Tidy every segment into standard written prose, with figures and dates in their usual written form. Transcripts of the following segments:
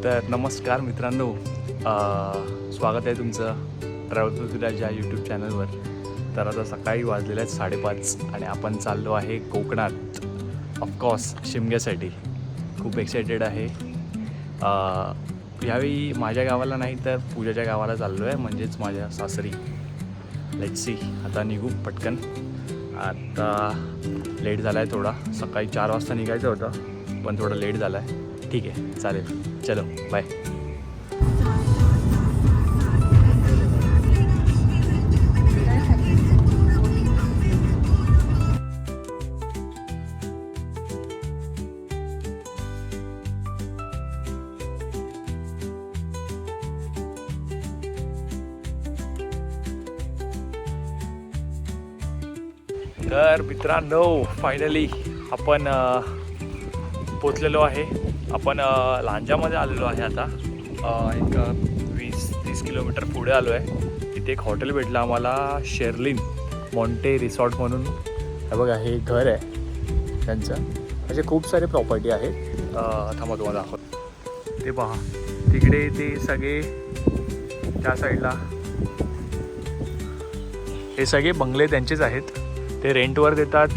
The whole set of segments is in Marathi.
तर नमस्कार मित्रांनो, स्वागत आहे तुमचं ट्रॅव्हल पृथ्वीराज या यूट्यूब चॅनलवर. तर आता सकाळी वाजलेले आहेत 5:30 आणि आपण चाललो आहे कोकणात, ऑफकोर्स शिमग्यासाठी. खूप एक्सायटेड आहे. यावेळी माझ्या गावाला नाही तर पूजाच्या गावाला चाललो आहे, म्हणजेच माझ्या सासरी. लेट्स सी, आता निघू पटकन. आता लेट झाला आहे थोडा. सकाळी 4 वाजता निघायचं होतं पण थोडं लेट झालं आहे. ठीक आहे, चालेल, चलो बाय. तर मित्रांनो, फायनली आपण पोचलेलो आहे. आपण लांजामध्ये आलेलो आहे. आता एक 20-30 किलोमीटर पुढे आलो आहे. तिथे एक हॉटेल भेटलं आम्हाला, शेर्लिन मॉन्टे रिसॉर्ट म्हणून. हे बघा, हे घर आहे त्यांचं. असे खूप सारे प्रॉपर्टी आहेत. थांबा तुम्हाला दाखवतो. ते पहा तिकडे, ते सगळे त्या साईडला हे सगळे बंगले त्यांचेच आहेत. ते रेंटवर देतात,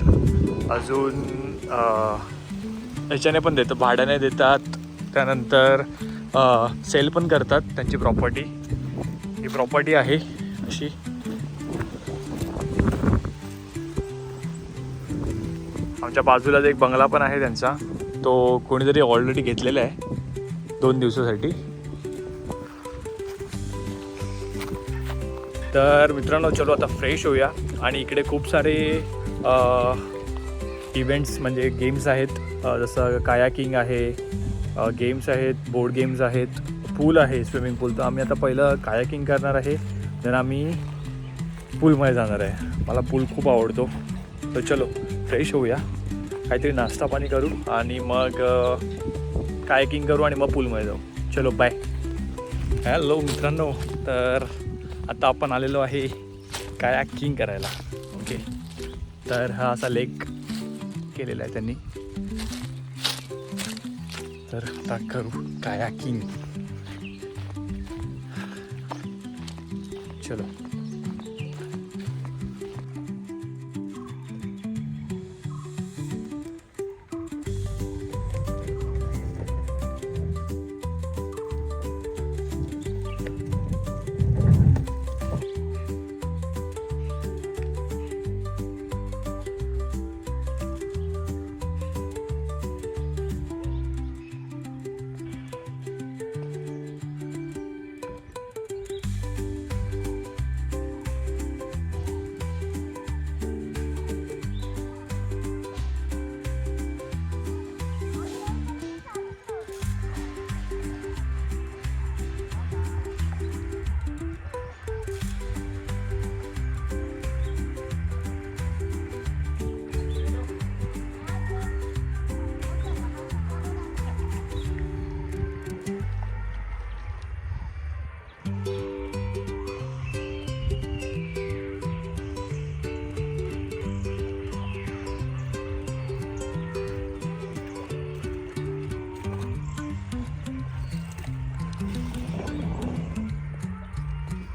अजून याच्याने पण देतात, भाड्याने देतात. त्यानंतर सेल पण करतात त्यांची प्रॉपर्टी. ही प्रॉपर्टी आहे अशी. आमच्या बाजूलाच एक बंगला पण आहे त्यांचा. तो कोणीतरी ऑलरेडी घेतलेला आहे 2 दिवसासाठी. तर मित्रांनो, चलो आता फ्रेश होऊया. आणि इकडे खूप सारे इव्हेंट्स म्हणजे गेम्स आहेत. जसं कायाकिंग आहे, गेम्स आहेत, बोर्ड गेम्स आहेत, पूल आहे, स्विमिंग पूल. तर आम्ही आता पहिलं कायाकिंग करणार आहे, तर आम्ही पूलमध्ये जाणार आहे. मला पूल खूप आवडतो. तर चलो फ्रेश होऊया, काहीतरी नाश्ता पाणी करू आणि मग कायाकिंग करू आणि मग पूलमध्ये जाऊ. चलो बाय. हॅलो मित्रांनो, तर आता आपण आलेलो आहे कायाकिंग करायला. ओके, तर हा असा लेक केलेला आहे त्यांनी. तर आता करू कायाकिंग. चलो.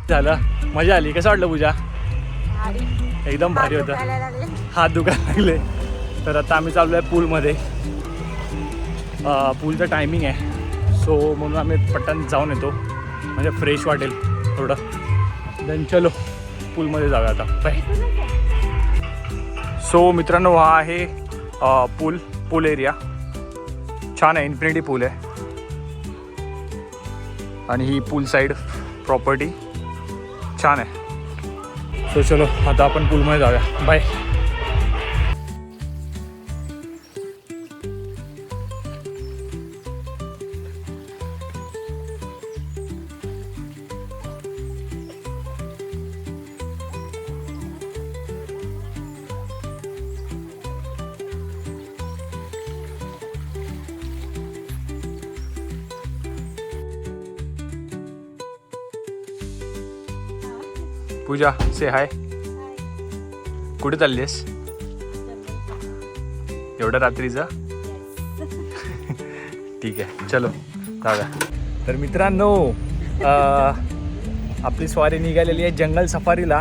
झालं, मजा आली. कसं वाटलं पूजा? एकदम भारी होतं. हात दुखायला लागले. तर आता आम्ही चाललो आहे पूलमध्ये. पूलचं टायमिंग आहे, सो म्हणून आम्ही पटकन जाऊन येतो, म्हणजे फ्रेश वाटेल थोडं. देन चलो पूलमध्ये जाऊया आता. बाय. सो मित्रांनो, हा आहे पूल एरिया. छान आहे, इन्फिनिटी पूल आहे. आणि ही पूल साईड प्रॉपर्टी छान आहे. सो चलो आता आपण पूलमध्ये जाऊया. बाय. पूजा से हाय. कुठे चाललीस एवढ्या रात्रीचा? ठीक आहे, चलो जाऊया. तर मित्रांनो आपली स्वारी निघालेली आहे जंगल सफारीला.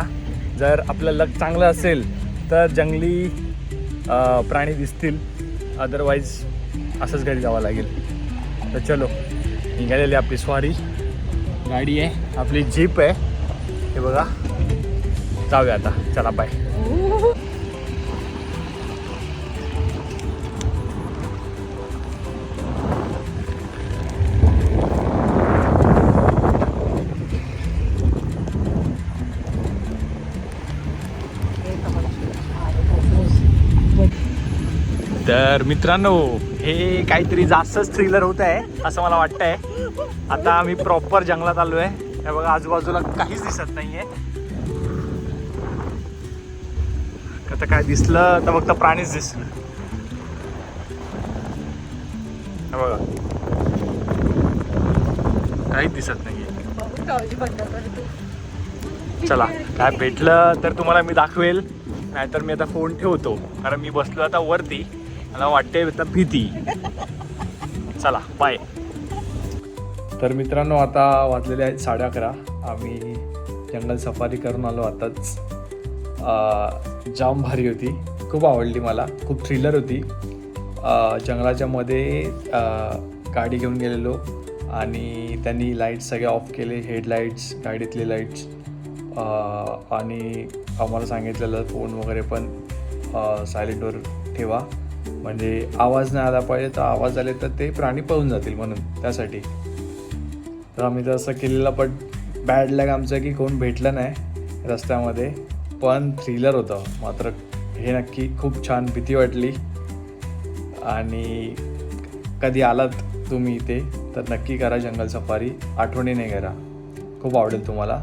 जर आपलं लक चांगलं असेल तर जंगली प्राणी दिसतील, अदरवाईज असंच घरी जावं लागेल. तर चलो, निघालेली आपली स्वारी. गाडी आहे आपली, जीप आहे, हे बघा. जाऊया आता, चला बाय. तर मित्रांनो, हे काहीतरी जास्तच थ्रिलर होत आहे असं मला वाटतंय. आता आम्ही प्रॉपर जंगलात आलो आहे. हे बघा, आजूबाजूला काहीच दिसत नाहीये. आता काय दिसलं तर फक्त प्राणीच दिसलं. हे बघा, काहीच दिसत नाहीये. चला, काय भेटलं तर तुम्हाला मी दाखवेल, नाहीतर मी आता फोन ठेवतो, कारण मी बसलो आता वरती. मला वाटते आता भीती. चला बाय. तर मित्रांनो, आता वाजलेले आहेत 11:30. आम्ही जंगल सफारी करून आलो आताच. जाम भारी होती, खूप आवडली मला, खूप थ्रिलर होती. जंगलाच्या मध्ये गाडी घेऊन गेलेलो आणि त्यांनी लाईट्स सगळे ऑफ केले, हेडलाईट्स, गाडीतले लाईट्स. आणि आम्हाला सांगितलेलं फोन वगैरे पण सायलेंटवर ठेवा, म्हणजे आवाज नाही आला पाहिजे. तर आवाज आले तर ते प्राणी पळून जातील म्हणून, त्यासाठी. तर आम्ही तसं केलेलं. पण बॅड लॅग आमचं की कोण भेटलं नाही रस्त्यामध्ये, पण थ्रिलर होतं मात्र हे नक्की. खूप छान, भीती वाटली. आणि कधी आलात तुम्ही इथे तर नक्की करा जंगल सफारी, आठवणीने करा, खूप आवडेल तुम्हाला.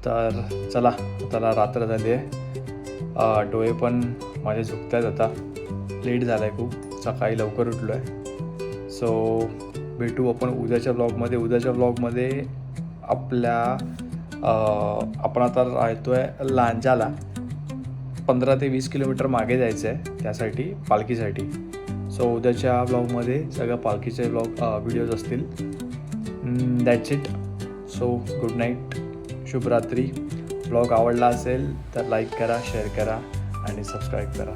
तर चला, त्याला रात्र झाली आहे, डोळे पण माझे झुकत आहेत आता. लेट झाला आहे खूप, सकाळी लवकर उठलो आहे. सो भेटू आपण उद्याच्या ब्लॉगमध्ये. उद्याच्या ब्लॉगमध्ये आपण आता राहतो आहे लांजाला. 15 ते 20 किलोमीटर मागे जायचं आहे त्यासाठी, पालखीसाठी. सो उद्याच्या ब्लॉगमध्ये सगळं पालखीचे व्हिडिओज असतील. That's it. So good night, शुभरात्री. ब्लॉग आवडला असेल तर लाईक करा, शेअर करा आणि सबस्क्राईब करा.